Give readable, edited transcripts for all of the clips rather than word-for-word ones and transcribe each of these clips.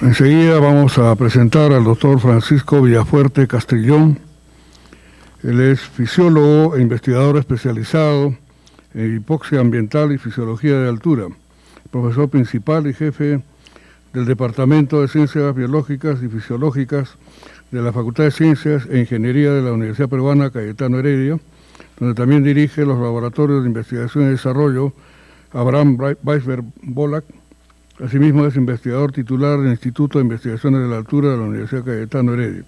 Enseguida vamos a presentar al doctor Francisco Villafuerte Castrillón. Él es fisiólogo e investigador especializado en hipoxia ambiental y fisiología de altura, profesor principal y jefe del Departamento de Ciencias Biológicas y Fisiológicas de la Facultad de Ciencias e Ingeniería de la Universidad Peruana Cayetano Heredia, donde también dirige los laboratorios de investigación y desarrollo Abraham Weisberg Bolak. Asimismo es investigador titular del Instituto de Investigaciones de la Altura de la Universidad Cayetano Heredia.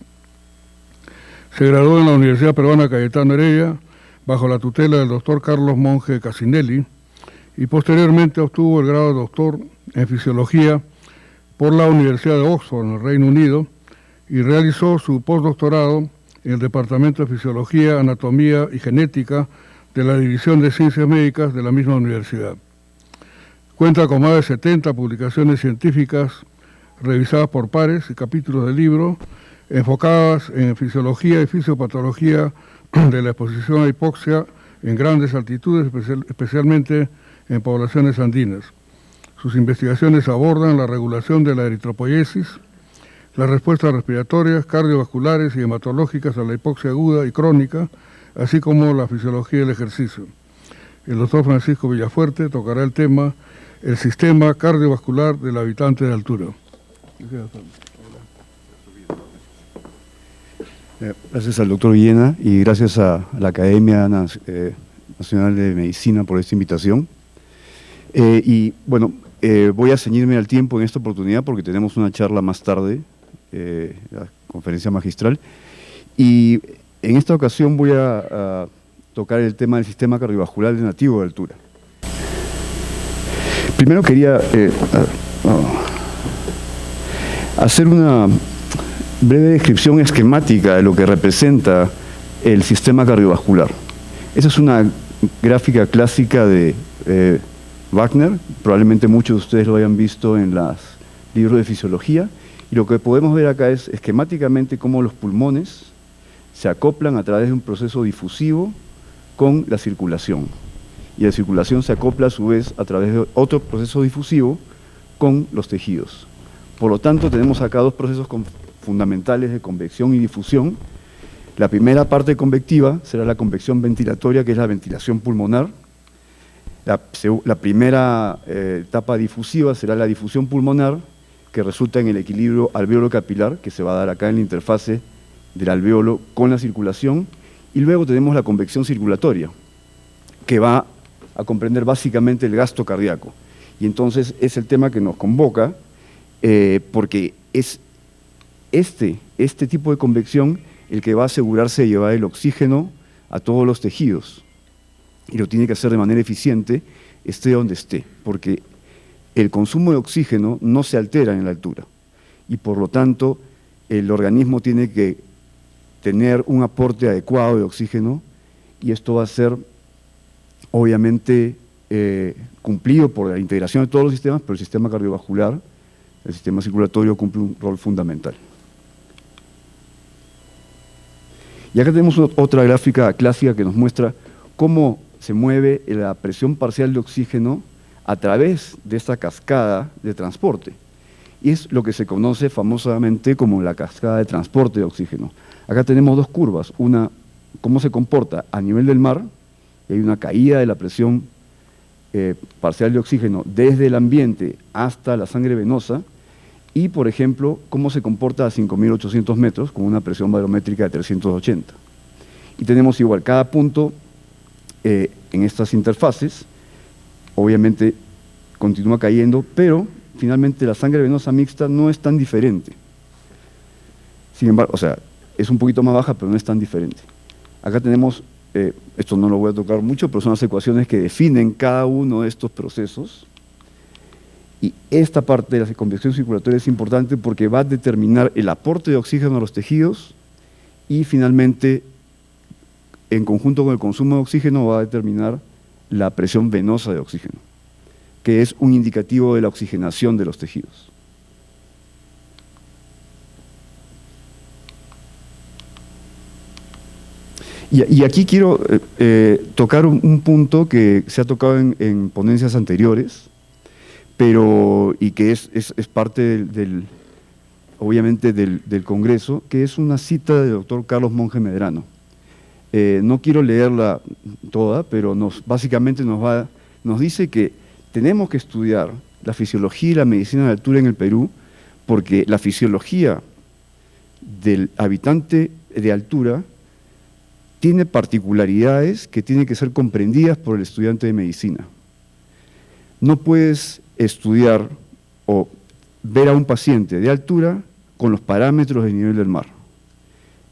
Se graduó en la Universidad Peruana Cayetano Heredia bajo la tutela del doctor Carlos Monge Casinelli y posteriormente obtuvo el grado de doctor en Fisiología por la Universidad de Oxford, en el Reino Unido, y realizó su postdoctorado en el Departamento de Fisiología, Anatomía y Genética de la División de Ciencias Médicas de la misma universidad. Cuenta con más de 70 publicaciones científicas revisadas por pares y capítulos de libros enfocadas en fisiología y fisiopatología de la exposición a hipoxia en grandes altitudes, especialmente en poblaciones andinas. Sus investigaciones abordan la regulación de la eritropoiesis, las respuestas respiratorias, cardiovasculares y hematológicas a la hipoxia aguda y crónica, así como la fisiología del ejercicio. El doctor Francisco Villafuerte tocará el tema el sistema cardiovascular del habitante de altura. Gracias al doctor Villena y gracias a la Academia Nacional de Medicina por esta invitación. Voy a ceñirme al tiempo en esta oportunidad porque tenemos una charla más tarde, la conferencia magistral, y en esta ocasión voy a tocar el tema del sistema cardiovascular nativo de altura. Primero quería hacer una breve descripción esquemática de lo que representa el sistema cardiovascular. Esa es una gráfica clásica de Wagner, probablemente muchos de ustedes lo hayan visto en los libros de fisiología, y lo que podemos ver acá es esquemáticamente cómo los pulmones se acoplan a través de un proceso difusivo con la circulación. Y la circulación se acopla a su vez a través de otro proceso difusivo con los tejidos. Por lo tanto, tenemos acá dos procesos fundamentales de convección y difusión. La primera parte convectiva será la convección ventilatoria, que es la ventilación pulmonar. La primera etapa difusiva será la difusión pulmonar, que resulta en el equilibrio alveolo-capilar, que se va a dar acá en la interfase del alveolo con la circulación. Y luego tenemos la convección circulatoria, que va a comprender básicamente el gasto cardíaco. Y entonces es el tema que nos convoca, porque es este tipo de convección el que va a asegurarse de llevar el oxígeno a todos los tejidos. Y lo tiene que hacer de manera eficiente, esté donde esté, porque el consumo de oxígeno no se altera en la altura. Y por lo tanto, el organismo tiene que tener un aporte adecuado de oxígeno, y esto va a ser obviamente cumplido por la integración de todos los sistemas, pero el sistema cardiovascular, el sistema circulatorio cumple un rol fundamental. Y acá tenemos otra gráfica clásica que nos muestra cómo se mueve la presión parcial de oxígeno a través de esta cascada de transporte. Y es lo que se conoce famosamente como la cascada de transporte de oxígeno. Acá tenemos dos curvas, una cómo se comporta a nivel del mar, y hay una caída de la presión parcial de oxígeno desde el ambiente hasta la sangre venosa, y por ejemplo, cómo se comporta a 5.800 metros con una presión barométrica de 380. Y tenemos igual, cada punto en estas interfaces, obviamente continúa cayendo, pero finalmente la sangre venosa mixta no es tan diferente. Sin embargo, o sea, es un poquito más baja, pero no es tan diferente. Acá tenemos, esto no lo voy a tocar mucho, pero son las ecuaciones que definen cada uno de estos procesos. Y esta parte de la convección circulatoria es importante porque va a determinar el aporte de oxígeno a los tejidos y finalmente, en conjunto con el consumo de oxígeno, va a determinar la presión venosa de oxígeno, que es un indicativo de la oxigenación de los tejidos. Y aquí quiero tocar un punto que se ha tocado en ponencias anteriores, y que es parte obviamente del Congreso, que es una cita del doctor Carlos Monge Medrano. No quiero leerla toda, pero básicamente nos dice que tenemos que estudiar la fisiología y la medicina de altura en el Perú, porque la fisiología del habitante de altura tiene particularidades que tienen que ser comprendidas por el estudiante de medicina. No puedes estudiar o ver a un paciente de altura con los parámetros del nivel del mar.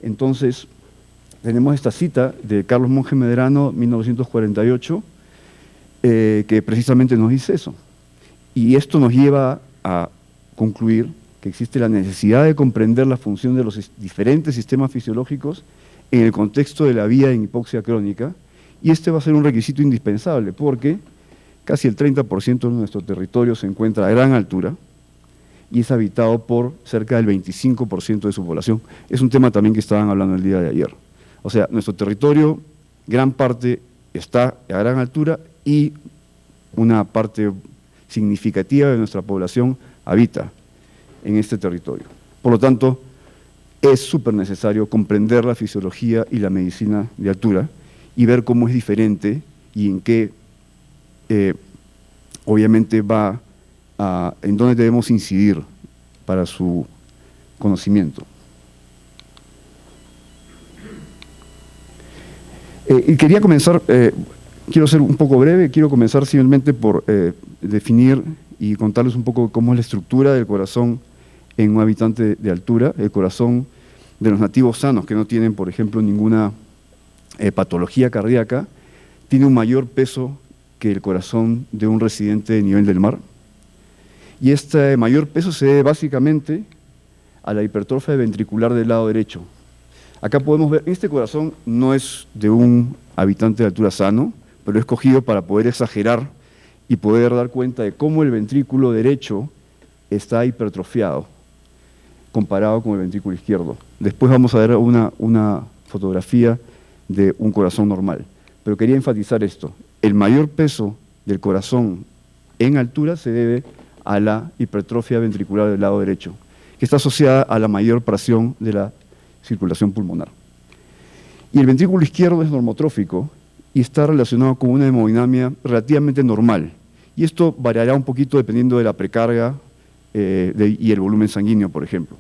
Entonces, tenemos esta cita de Carlos Monge Medrano, 1948, que precisamente nos dice eso. Y esto nos lleva a concluir que existe la necesidad de comprender la función de los diferentes sistemas fisiológicos en el contexto de la vida en hipoxia crónica, y este va a ser un requisito indispensable, porque casi el 30% de nuestro territorio se encuentra a gran altura y es habitado por cerca del 25% de su población. Es un tema también que estaban hablando el día de ayer. O sea, nuestro territorio, gran parte está a gran altura y una parte significativa de nuestra población habita en este territorio. Por lo tanto, es súper necesario comprender la fisiología y la medicina de altura y ver cómo es diferente y en qué, obviamente, en dónde debemos incidir para su conocimiento. Y quería comenzar, quiero ser un poco breve, quiero comenzar simplemente por definir y contarles un poco cómo es la estructura del corazón en un habitante de altura. El corazón de los nativos sanos que no tienen, por ejemplo, ninguna patología cardíaca, tiene un mayor peso que el corazón de un residente de nivel del mar. Y este mayor peso se debe básicamente a la hipertrofia ventricular del lado derecho. Acá podemos ver, este corazón no es de un habitante de altura sano, pero es escogido para poder exagerar y poder dar cuenta de cómo el ventrículo derecho está hipertrofiado comparado con el ventrículo izquierdo. Después vamos a ver una fotografía de un corazón normal. Pero quería enfatizar esto. El mayor peso del corazón en altura se debe a la hipertrofia ventricular del lado derecho, que está asociada a la mayor presión de la circulación pulmonar. Y el ventrículo izquierdo es normotrófico y está relacionado con una hemodinamia relativamente normal. Y esto variará un poquito dependiendo de la precarga y el volumen sanguíneo, por ejemplo.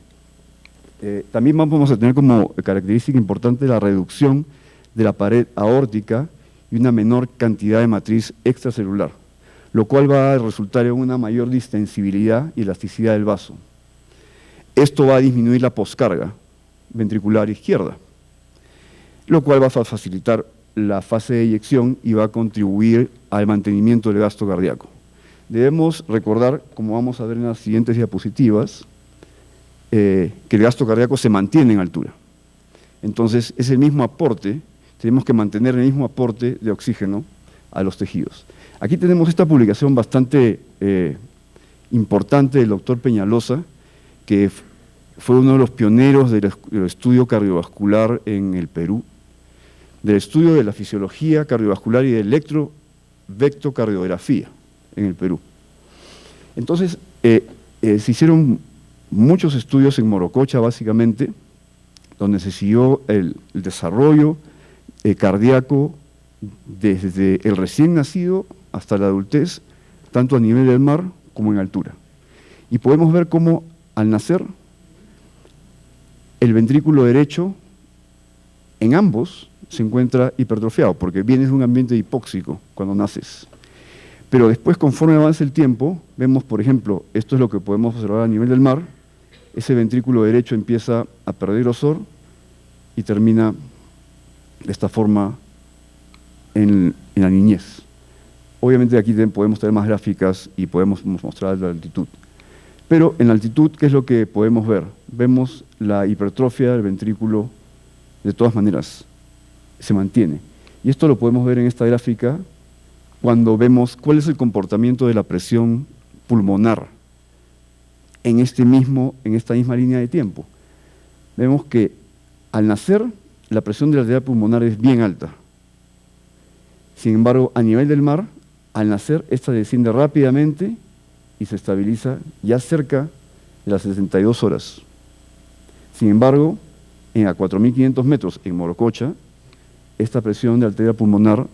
También vamos a tener como característica importante la reducción de la pared aórtica y una menor cantidad de matriz extracelular, lo cual va a resultar en una mayor distensibilidad y elasticidad del vaso. Esto va a disminuir la poscarga ventricular izquierda, lo cual va a facilitar la fase de eyección y va a contribuir al mantenimiento del gasto cardíaco. Debemos recordar, como vamos a ver en las siguientes diapositivas, que el gasto cardíaco se mantiene en altura. Entonces, es el mismo aporte, tenemos que mantener el mismo aporte de oxígeno a los tejidos. Aquí tenemos esta publicación bastante importante del doctor Peñalosa, que fue uno de los pioneros del estudio cardiovascular en el Perú, del estudio de la fisiología cardiovascular y de electrovectocardiografía en el Perú. Entonces, se hicieron muchos estudios en Morococha, básicamente, donde se siguió el desarrollo cardíaco desde el recién nacido hasta la adultez, tanto a nivel del mar como en altura. Y podemos ver cómo al nacer el ventrículo derecho en ambos se encuentra hipertrofiado, porque vienes de un ambiente hipóxico cuando naces. Pero después, conforme avanza el tiempo, vemos, por ejemplo, esto es lo que podemos observar a nivel del mar, ese ventrículo derecho empieza a perder grosor y termina de esta forma en la niñez. Obviamente aquí podemos tener más gráficas y podemos mostrar la altitud. Pero en la altitud, ¿qué es lo que podemos ver? Vemos la hipertrofia del ventrículo, de todas maneras, se mantiene. Y esto lo podemos ver en esta gráfica cuando vemos cuál es el comportamiento de la presión pulmonar en esta misma línea de tiempo. Vemos que al nacer la presión de la arteria pulmonar es bien alta. Sin embargo, a nivel del mar, al nacer esta desciende rápidamente y se estabiliza ya cerca de las 62 horas Sin embargo, a 4.500 metros en Morococha, esta presión de arteria pulmonar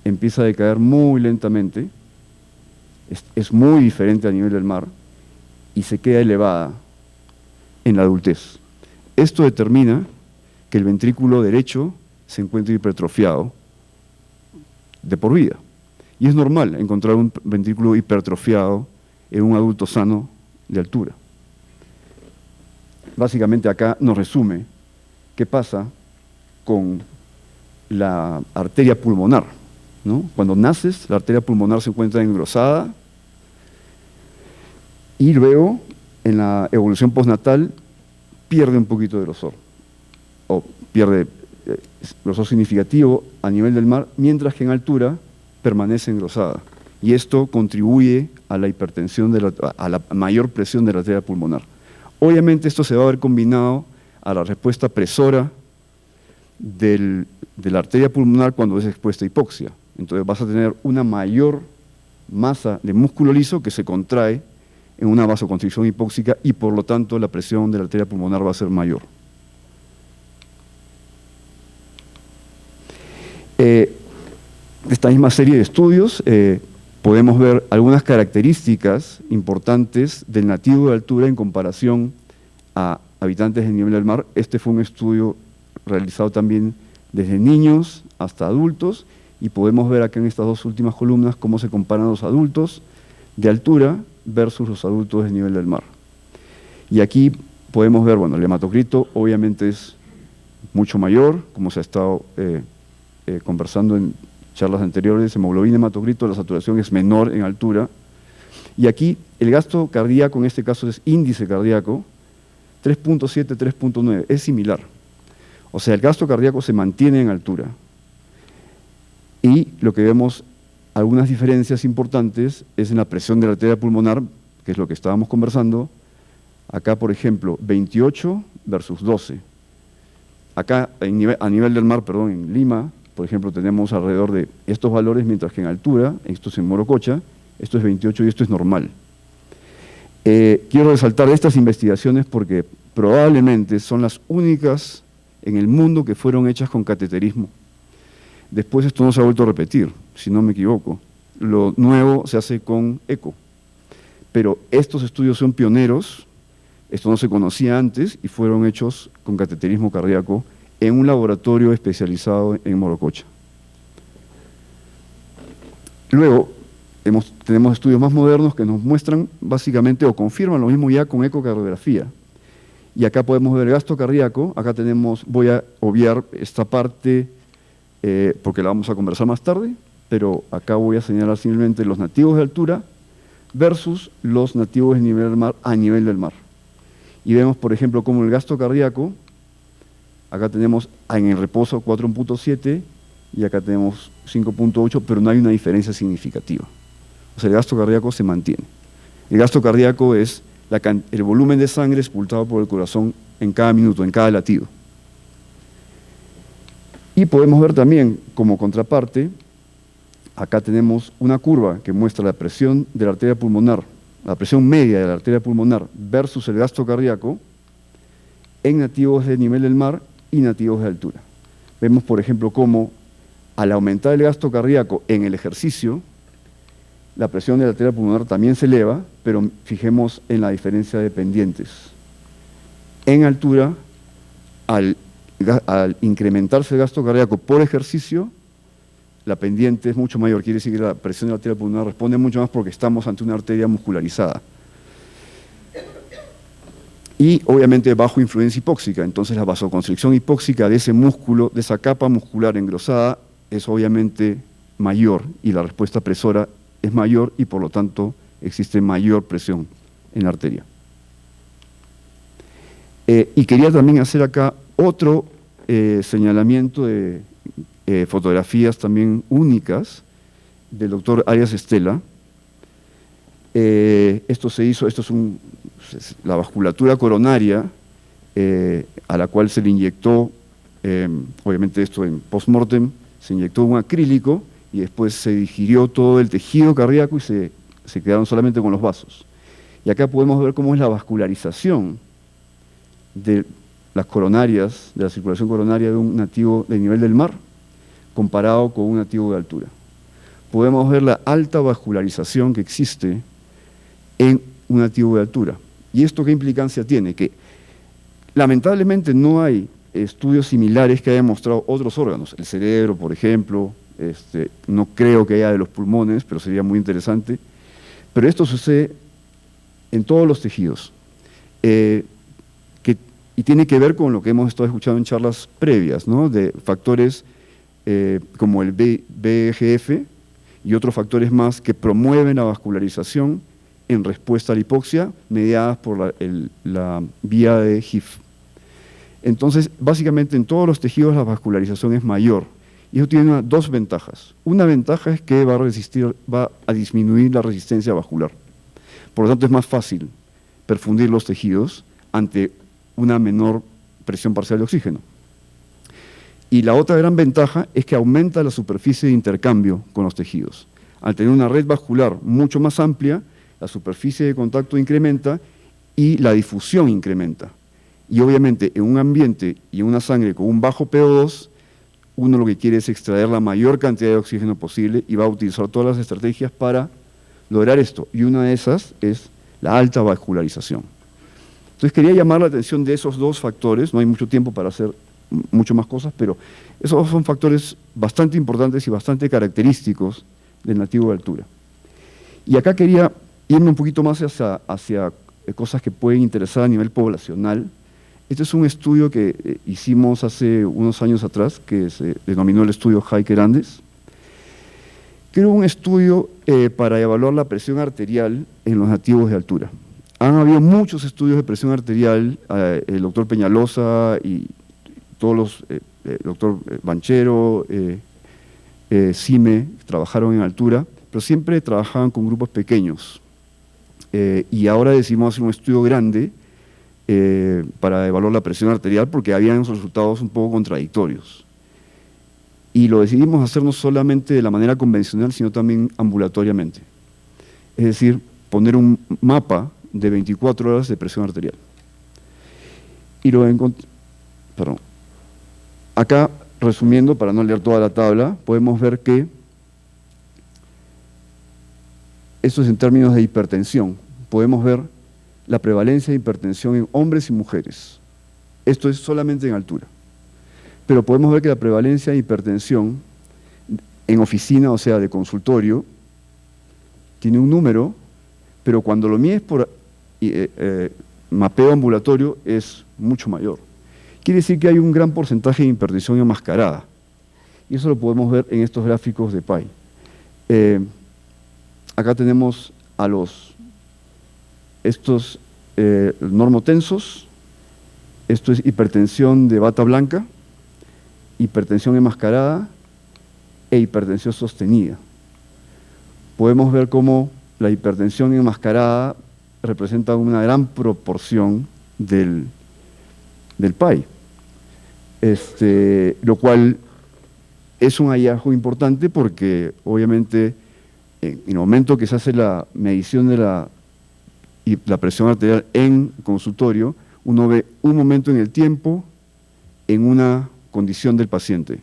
empieza a decaer muy lentamente, es muy diferente a nivel del mar y se queda elevada en la adultez. Esto determina que el ventrículo derecho se encuentra hipertrofiado de por vida. Y es normal encontrar un ventrículo hipertrofiado en un adulto sano de altura. Básicamente acá nos resume qué pasa con la arteria pulmonar, ¿no? Cuando naces, la arteria pulmonar se encuentra engrosada y luego, en la evolución postnatal, pierde un poquito de grosor, o pierde grosor significativo a nivel del mar, mientras que en altura permanece engrosada. Y esto contribuye a la hipertensión, a la mayor presión de la arteria pulmonar. Obviamente esto se va a ver combinado a la respuesta presora de la arteria pulmonar cuando es expuesta a hipoxia. Entonces vas a tener una mayor masa de músculo liso que se contrae en una vasoconstricción hipóxica y por lo tanto la presión de la arteria pulmonar va a ser mayor. De esta misma serie de estudios podemos ver algunas características importantes del nativo de altura en comparación a habitantes del nivel del mar. Este fue un estudio realizado también desde niños hasta adultos y podemos ver acá en estas dos últimas columnas cómo se comparan los adultos de altura versus los adultos del nivel del mar. Y aquí podemos ver, bueno, el hematocrito obviamente es mucho mayor, como se ha estado conversando en charlas anteriores, hemoglobina, hematocrito, la saturación es menor en altura. Y aquí el gasto cardíaco, en este caso es índice cardíaco, 3.7, 3.9, es similar. O sea, el gasto cardíaco se mantiene en altura. Y lo que vemos, algunas diferencias importantes, es en la presión de la arteria pulmonar, que es lo que estábamos conversando. Acá, por ejemplo, 28 versus 12. Acá, a nivel del mar, perdón, en Lima, por ejemplo, tenemos alrededor de estos valores, mientras que en altura, esto es en Morococha, esto es 28 y esto es normal. Quiero resaltar estas investigaciones porque probablemente son las únicas en el mundo que fueron hechas con cateterismo. Después esto no se ha vuelto a repetir, si no me equivoco. Lo nuevo se hace con eco. Pero estos estudios son pioneros, esto no se conocía antes y fueron hechos con cateterismo cardíaco en un laboratorio especializado en Morococha. Luego, tenemos estudios más modernos que nos muestran básicamente o confirman lo mismo ya con ecocardiografía. Y acá podemos ver el gasto cardíaco, acá tenemos, voy a obviar esta parte porque la vamos a conversar más tarde, pero acá voy a señalar simplemente los nativos de altura versus los nativos del nivel del mar a nivel del mar. Y vemos, por ejemplo, cómo el gasto cardíaco, acá tenemos en el reposo 4.7 y acá tenemos 5.8, pero no hay una diferencia significativa. O sea, el gasto cardíaco se mantiene. El gasto cardíaco es el volumen de sangre expulsado por el corazón en cada minuto, en cada latido. Y podemos ver también, como contraparte, acá tenemos una curva que muestra la presión de la arteria pulmonar, la presión media de la arteria pulmonar versus el gasto cardíaco en nativos del nivel del mar y nativos de altura. Vemos, por ejemplo, cómo al aumentar el gasto cardíaco en el ejercicio, la presión de la arteria pulmonar también se eleva, pero fijemos en la diferencia de pendientes. En altura, al incrementarse el gasto cardíaco por ejercicio, la pendiente es mucho mayor, quiere decir que la presión de la arteria pulmonar responde mucho más porque estamos ante una arteria muscularizada. Y obviamente bajo influencia hipóxica, entonces la vasoconstricción hipóxica de ese músculo, de esa capa muscular engrosada, es obviamente mayor y la respuesta presora es mayor y por lo tanto existe mayor presión en la arteria. Y quería también hacer acá otro señalamiento de fotografías también únicas del doctor Arias Estela. Esto se hizo, esto es la vasculatura coronaria a la cual se le inyectó, obviamente esto en post-mortem, se inyectó un acrílico y después se digirió todo el tejido cardíaco y se quedaron solamente con los vasos. Y acá podemos ver cómo es la vascularización las coronarias, de la circulación coronaria de un nativo de nivel del mar, comparado con un nativo de altura. Podemos ver la alta vascularización que existe en un nativo de altura. ¿Y esto qué implicancia tiene? Que lamentablemente no hay estudios similares que hayan mostrado otros órganos. El cerebro, por ejemplo, no creo que haya de los pulmones, pero sería muy interesante. Pero esto sucede en todos los tejidos. Y tiene que ver con lo que hemos estado escuchando en charlas previas, ¿no? De factores como el VEGF y otros factores más que promueven la vascularización en respuesta a la hipoxia mediadas por la vía de HIF. Entonces, básicamente en todos los tejidos la vascularización es mayor y eso tiene dos ventajas. Una ventaja es que va a disminuir la resistencia vascular. Por lo tanto, es más fácil perfundir los tejidos ante una menor presión parcial de oxígeno. Y la otra gran ventaja es que aumenta la superficie de intercambio con los tejidos. Al tener una red vascular mucho más amplia, la superficie de contacto incrementa y la difusión incrementa. Y obviamente en un ambiente y en una sangre con un bajo PO2, uno lo que quiere es extraer la mayor cantidad de oxígeno posible y va a utilizar todas las estrategias para lograr esto. Y una de esas es la alta vascularización. Entonces quería llamar la atención de esos dos factores, no hay mucho tiempo para hacer mucho más cosas, pero esos dos son factores bastante importantes y bastante característicos del nativo de altura. Y acá quería irme un poquito más hacia cosas que pueden interesar a nivel poblacional. Este es un estudio que hicimos hace unos años atrás, que se denominó el estudio Heiker-Andes, que era un estudio para evaluar la presión arterial en los nativos de altura. Han habido muchos estudios de presión arterial, el doctor Peñalosa y todos los, el doctor Banchero, Cime, trabajaron en altura, pero siempre trabajaban con grupos pequeños. Y ahora decidimos hacer un estudio grande para evaluar la presión arterial porque habían resultados un poco contradictorios. Y lo decidimos hacer no solamente de la manera convencional, sino también ambulatoriamente. Es decir, poner un mapa de 24 horas de presión arterial. Y lo encontré, perdón. Acá, resumiendo, para no leer toda la tabla, podemos ver que esto es en términos de hipertensión. Podemos ver la prevalencia de hipertensión en hombres y mujeres. Esto es solamente en altura. Pero podemos ver que la prevalencia de hipertensión en oficina, o sea, de consultorio, tiene un número, pero cuando lo mides por mapeo ambulatorio es mucho mayor. Quiere decir que hay un gran porcentaje de hipertensión enmascarada. Y eso lo podemos ver en estos gráficos de PAI. Acá tenemos a estos normotensos. Esto es hipertensión de bata blanca, hipertensión enmascarada e hipertensión sostenida. Podemos ver cómo la hipertensión enmascarada representa una gran proporción del PAI, lo cual es un hallazgo importante porque obviamente en el momento que se hace la medición de la presión arterial en consultorio, uno ve un momento en el tiempo en una condición del paciente,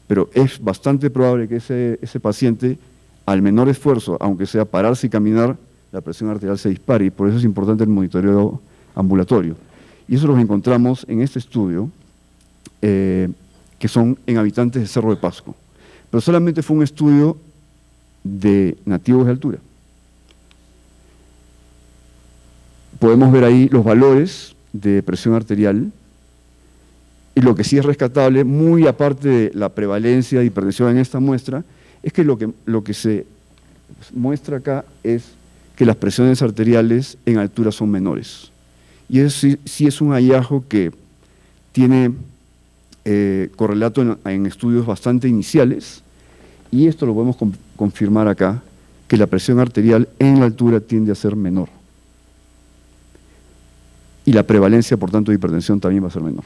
pero es bastante probable que ese paciente, al menor esfuerzo, aunque sea pararse y caminar, la presión arterial se dispare, y por eso es importante el monitoreo ambulatorio. Y eso lo encontramos en este estudio, que son en habitantes de Cerro de Pasco. Pero solamente fue un estudio de nativos de altura. Podemos ver ahí los valores de presión arterial, y lo que sí es rescatable, muy aparte de la prevalencia de hipertensión en esta muestra, es que lo que se muestra acá es que las presiones arteriales en altura son menores. Y eso sí es un hallazgo que tiene correlato en estudios bastante iniciales, y esto lo podemos confirmar acá, que la presión arterial en la altura tiende a ser menor. Y la prevalencia, por tanto, de hipertensión también va a ser menor.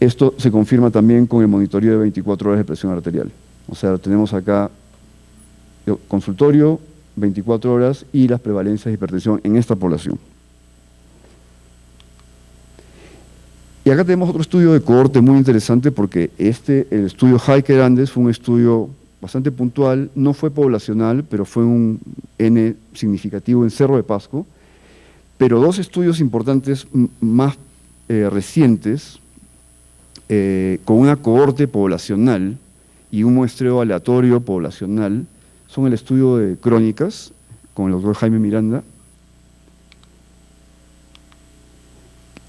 Esto se confirma también con el monitoreo de 24 horas de presión arterial. O sea, tenemos acá consultorio, 24 horas y las prevalencias de hipertensión en esta población. Y acá tenemos otro estudio de cohorte muy interesante porque el estudio Hiker Andes fue un estudio bastante puntual, no fue poblacional, pero fue un N significativo en Cerro de Pasco, pero dos estudios importantes más recientes, con una cohorte poblacional y un muestreo aleatorio poblacional, son el estudio de crónicas con el doctor Jaime Miranda.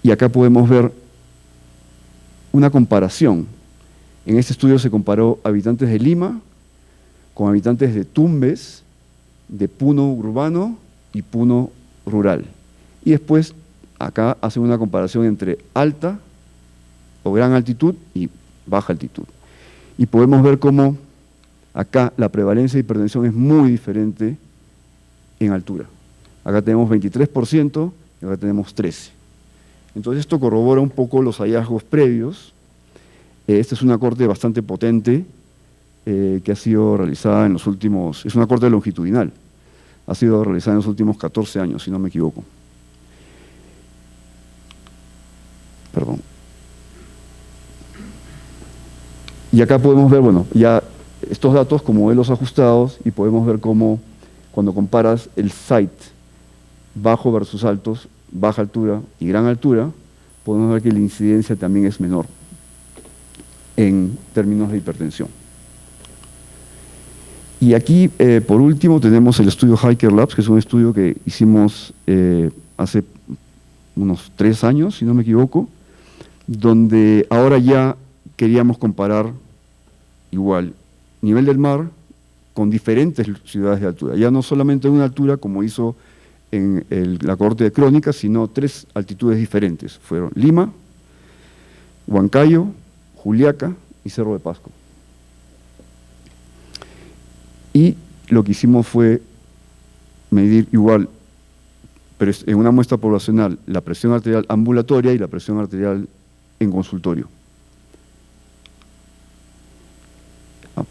Y acá podemos ver una comparación. En este estudio se comparó habitantes de Lima con habitantes de Tumbes, de Puno urbano y Puno rural. Y después acá hacen una comparación entre alta o gran altitud y baja altitud. Y podemos ver cómo acá la prevalencia de hipertensión es muy diferente en altura. Acá tenemos 23% y acá tenemos 13%. Entonces esto corrobora un poco los hallazgos previos. Esta es una corte bastante potente que ha sido realizada en los últimos, es una corte longitudinal, ha sido realizada en los últimos 14 años, si no me equivoco. Perdón. Y acá podemos ver, bueno, ya estos datos con modelos ajustados y podemos ver cómo cuando comparas el site bajo versus altos, baja altura y gran altura, podemos ver que la incidencia también es menor en términos de hipertensión. Y aquí, por último, tenemos el estudio Hiker Labs, que es un estudio que hicimos hace unos 3 años, si no me equivoco, donde ahora ya queríamos comparar igual nivel del mar con diferentes ciudades de altura, ya no solamente una altura como hizo en la cohorte de crónicas, sino 3 altitudes diferentes. Fueron Lima, Huancayo, Juliaca y Cerro de Pasco. Y lo que hicimos fue medir igual, pero en una muestra poblacional, la presión arterial ambulatoria y la presión arterial en consultorio.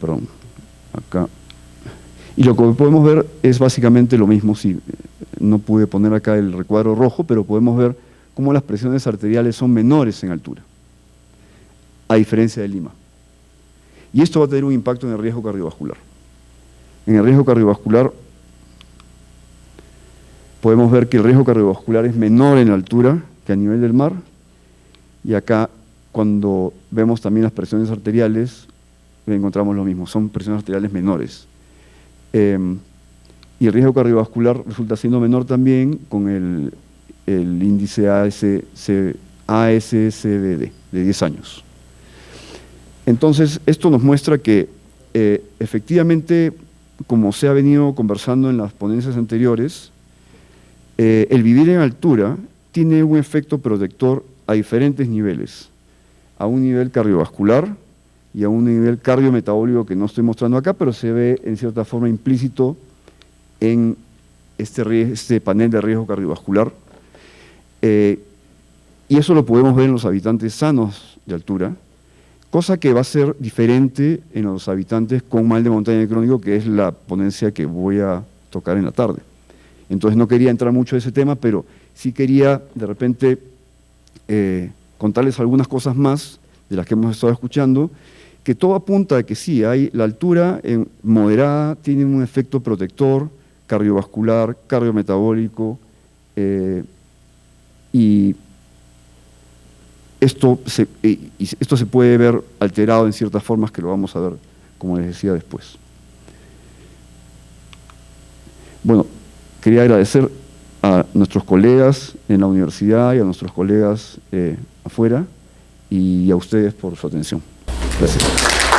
Perdón, acá. Y lo que podemos ver es básicamente lo mismo, sí, no pude poner acá el recuadro rojo, pero podemos ver cómo las presiones arteriales son menores en altura, a diferencia de Lima. Y esto va a tener un impacto en el riesgo cardiovascular. En el riesgo cardiovascular podemos ver que el riesgo cardiovascular es menor en altura que a nivel del mar, y acá cuando vemos también las presiones arteriales, encontramos lo mismo, son presiones arteriales menores. Y el riesgo cardiovascular resulta siendo menor también con el índice ASCVD de 10 años. Entonces, esto nos muestra que efectivamente, como se ha venido conversando en las ponencias anteriores, el vivir en altura tiene un efecto protector a diferentes niveles, a un nivel cardiovascular y a un nivel cardiometabólico que no estoy mostrando acá, pero se ve en cierta forma implícito en este panel de riesgo cardiovascular. Y eso lo podemos ver en los habitantes sanos de altura, cosa que va a ser diferente en los habitantes con mal de montaña crónico, que es la ponencia que voy a tocar en la tarde. Entonces no quería entrar mucho en ese tema, pero sí quería de repente contarles algunas cosas más de las que hemos estado escuchando, que todo apunta a que sí, la altura moderada tiene un efecto protector, cardiovascular, cardiometabólico, y esto se puede ver alterado en ciertas formas que lo vamos a ver, como les decía después. Bueno, quería agradecer a nuestros colegas en la universidad y a nuestros colegas afuera, y a ustedes por su atención. Gracias.